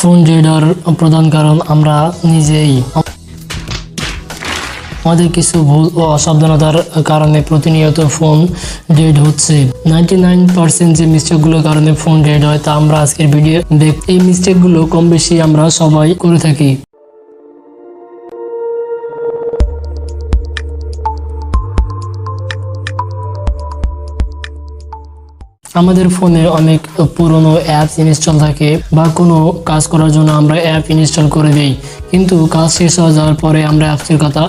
Phone ডেটার প্রধান কারণ আমরা নিজেই। আমাদের কিছু ভুল ও অসাবধানতার কারণে প্রতিনিয়ত ফোন ডেড হচ্ছে। 99% যে মিস্টেকগুলোর কারণে ফোন ডেড হয় তা আমরা আজকের ভিডিও এই মিস্টেকগুলো কম বেশি আমরা সবাই করে থাকি। আমাদের ফোনে অনেক পুরনো অ্যাপস ইনস্টল থাকে বা কোনো কাজ করার জন্য আমরা অ্যাপ ইনস্টল করে দিই, কিন্তু কাজ শেষ হয়ে যাওয়ার পরে আমরা অ্যাপসটির কথা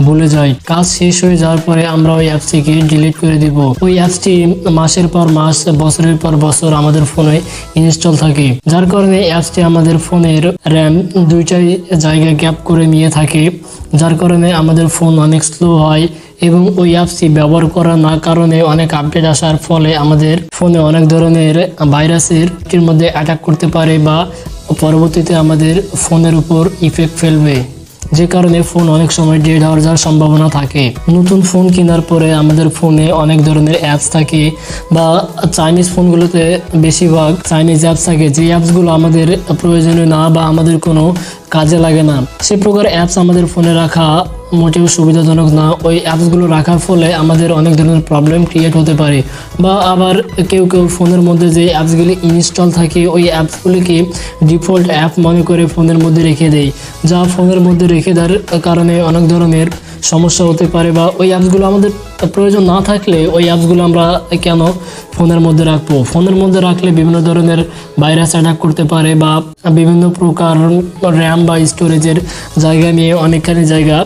ভুলে যাই। কাজ শেষ হয়ে যাওয়ার পরে আমরা ওই অ্যাপসটিকে ডিলিট করে দিব। ওই অ্যাপসটি মাসের পর মাস, বছরের পর বছর আমাদের ফোনে ইনস্টল থাকে, যার কারণে অ্যাপসটি আমাদের ফোনের র্যাম দুইটাই জায়গায় গ্যাপ করে নিয়ে থাকে, যার কারণে আমাদের ফোন অনেক স্লো হয় এবং ওই অ্যাপসটি ব্যবহার করা না কারণে অনেক আপডেট আসার ফলে আমাদের ফোনে অনেক ধরনের ভাইরাসের মধ্যে অ্যাটাক করতে পারে বা পরবর্তীতে আমাদের ফোনের উপর ইফেক্ট ফেলবে, যে কারণে ফোন অনেক সময় ডেড হওয়ার যাওয়ার সম্ভাবনা থাকে। নতুন ফোন কেনার পরে আমাদের ফোনে অনেক ধরনের অ্যাপস থাকে বা চাইনিজ ফোনগুলোতে বেশিরভাগ চাইনিজ অ্যাপস থাকে, যে অ্যাপসগুলো আমাদের প্রয়োজনীয় না বা আমাদের কোনো কাজে লাগে না। সে প্রকার অ্যাপস আমাদের ফোনে রাখা মোটেও সুবিধাজনক না। ওই অ্যাপসগুলো রাখার ফলে আমাদের অনেক ধরনের প্রবলেম ক্রিয়েট হতে পারে। বা আবার কেউ ফোনের মধ্যে যে অ্যাপসগুলি ইনস্টল থাকে ওই অ্যাপসগুলিকে ডিফল্ট অ্যাপ মনে করে ফোনের মধ্যে রেখে দেয়, যা ফোনের মধ্যে রেখে দেওয়ার কারণে অনেক ধরনের সমস্যা হতে পারে। বা ওই অ্যাপসগুলো আমাদের প্রয়োজন না থাকলে ওই অ্যাপসগুলো আমরা কেন ফোনের মধ্যে রাখবো? ফোনের মধ্যে রাখলে বিভিন্ন ধরনের ভাইরাস অ্যাটাক করতে পারে বা বিভিন্ন প্রকার র্যাম বা স্টোরেজের জায়গা নিয়ে অনেকখানি জায়গা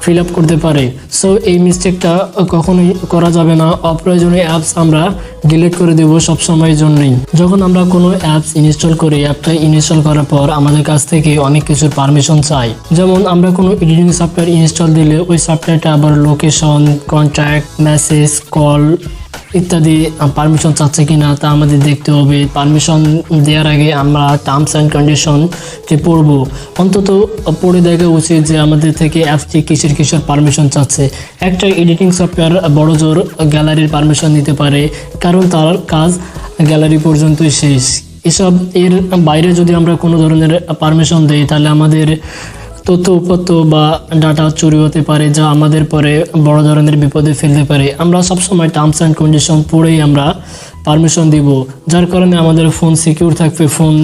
ফিল আপ করতে পারে। সো এই মিস্টেকটা কখনোই করা যাবে না। অপ্রয়োজনীয় অ্যাপস আমরা ডিলিট করে দেবো সবসময়ের জন্যই। যখন আমরা কোনো অ্যাপস ইনস্টল করি, অ্যাপটা ইনস্টল করার পর আমাদের কাছ থেকে অনেক কিছুর পারমিশন চাই। যেমন আমরা কোনো এডিটিং সফটওয়্যার ইনস্টল দিলে ওই সফটওয়্যারটা আবার লোকেশন, কন্ট্যাক্ট, মেসেজ, কল ইত্যাদি পারমিশন চাচ্ছে কিনা তা আমাদের দেখতে হবে। পারমিশন দেওয়ার আগে আমরা টার্মস অ্যান্ড কন্ডিশন যে পড়বো, অন্তত পড়ে দেখা উচিত যে আমাদের থেকে অ্যাপটি কিসের পারমিশন চাচ্ছে। একটা এডিটিং সফটওয়্যার বড় জোর গ্যালারির পারমিশন নিতে পারে, কারণ তার কাজ গ্যালারি পর্যন্তই শেষ। এসব এর বাইরে যদি আমরা কোনো ধরনের পারমিশন দিই তাহলে আমাদের তথ্য উপাত্ত বা ডাটা চুরি হতে পারে, যা আমাদের পরে বড় ধরনের বিপদে ফেলতে পারে। আমরা সবসময় টার্মস অ্যান্ড কন্ডিশন পড়েই আমরা পারমিশন দিব, যার কারণে আমাদের ফোন সিকিউর থাকবে, ফোন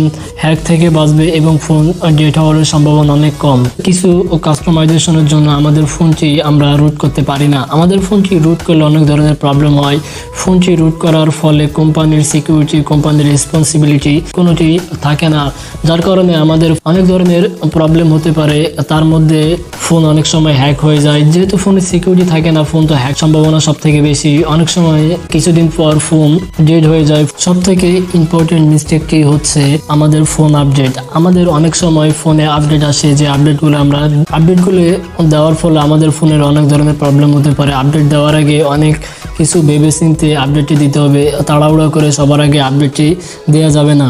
হ্যাক থেকে বাঁচবে এবং ফোন ডেট হওয়ার সম্ভাবনা অনেক কম। কিছু কাস্টমাইজেশনের জন্য আমাদের ফোনটি আমরা রুট করতে পারি না। আমাদের ফোনটি রুট করলে অনেক ধরনের প্রবলেম হয়। ফোনটি রুট করার ফলে কোম্পানির সিকিউরিটি, কোম্পানির রেসপন্সিবিলিটি কোনোটি থাকে না, যার কারণে আমাদের অনেক ধরনের প্রবলেম হতে পারে। তার মধ্যে ফোন অনেক সময় হ্যাক হয়ে যায়। যেহেতু ফোনের সিকিউরিটি থাকে না, ফোন তো হ্যাক সম্ভাবনা সব থেকে বেশি। অনেক সময় কিছুদিন পর ফোন ডেড হয়ে যায়। সব থেকে ইম্পর্টেন্ট মিস্টেকটি হচ্ছে আমাদের ফোন আপডেট। আমাদের অনেক সময় ফোনে আপডেট আসে, যে আপডেটগুলো দেওয়ার ফলে আমাদের ফোনের অনেক ধরনের প্রবলেম হতে পারে। আপডেট দেওয়ার আগে অনেক কিছু ভেবে চিন্তে আপডেটটি দিতে হবে। তাড়াহুড়া করে সবার আগে আপডেটটি দেওয়া যাবে না।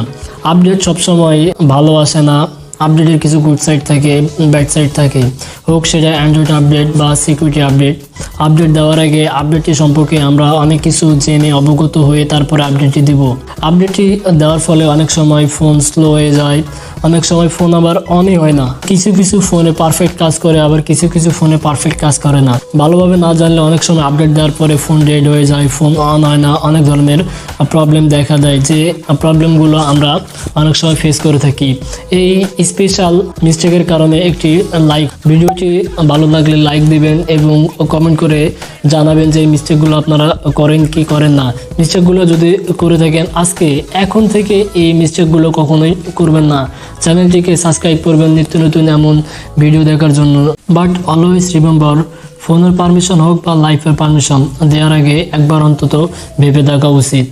আপডেট সবসময় ভালো আসে না। আপডেটের কিছু গুড সাইড থাকে, ব্যাড সাইড থাকে, হোক সেটা অ্যান্ড্রয়েড আপডেট বা সিকিউরিটি আপডেট। আপডেট দেওয়ার আগে আপডেটটি সম্পর্কে আমরা অনেক কিছু জেনে অবগত হয়ে তারপরে আপডেটটি দিব। আপডেটটি দেওয়ার ফলে অনেক সময় ফোন স্লো হয়ে যায়, অনেক সময় ফোন আবার অনই হয় না। কিছু ফোনে পারফেক্ট কাজ করে, আবার কিছু ফোনে পারফেক্ট কাজ করে না। ভালোভাবে না জানলে অনেক সময় আপডেট দেওয়ার পরে ফোন ডেড হয়ে যায়, ফোন অন হয় না, অনেক ধরনের প্রবলেম দেখা দেয়, যে প্রবলেমগুলো আমরা অনেক সময় ফেস করে থাকি। এই স্পেশাল মিস্টেকের কারণে একটি ভিডিওটি ভালো লাগলে লাইক দিবেন এবং কমেন্ট করে জানাবেন যে এই মিস্টেকগুলো আপনারা করেন কি করেন না। মিস্টেকগুলো যদি করে থাকেন এখন থেকে এই মিস্টেকগুলো কখনোই করবেন না। চ্যানেলটিকে সাবস্ক্রাইব করবেন নিত্য নতুন এমন ভিডিও দেখার জন্য। বাট অলওয়েজ রিমেম্বার, ফোনের পারমিশন হোক বা লাইফের পারমিশন দেওয়ার আগে একবার অন্তত ভেবে দেখা উচিত।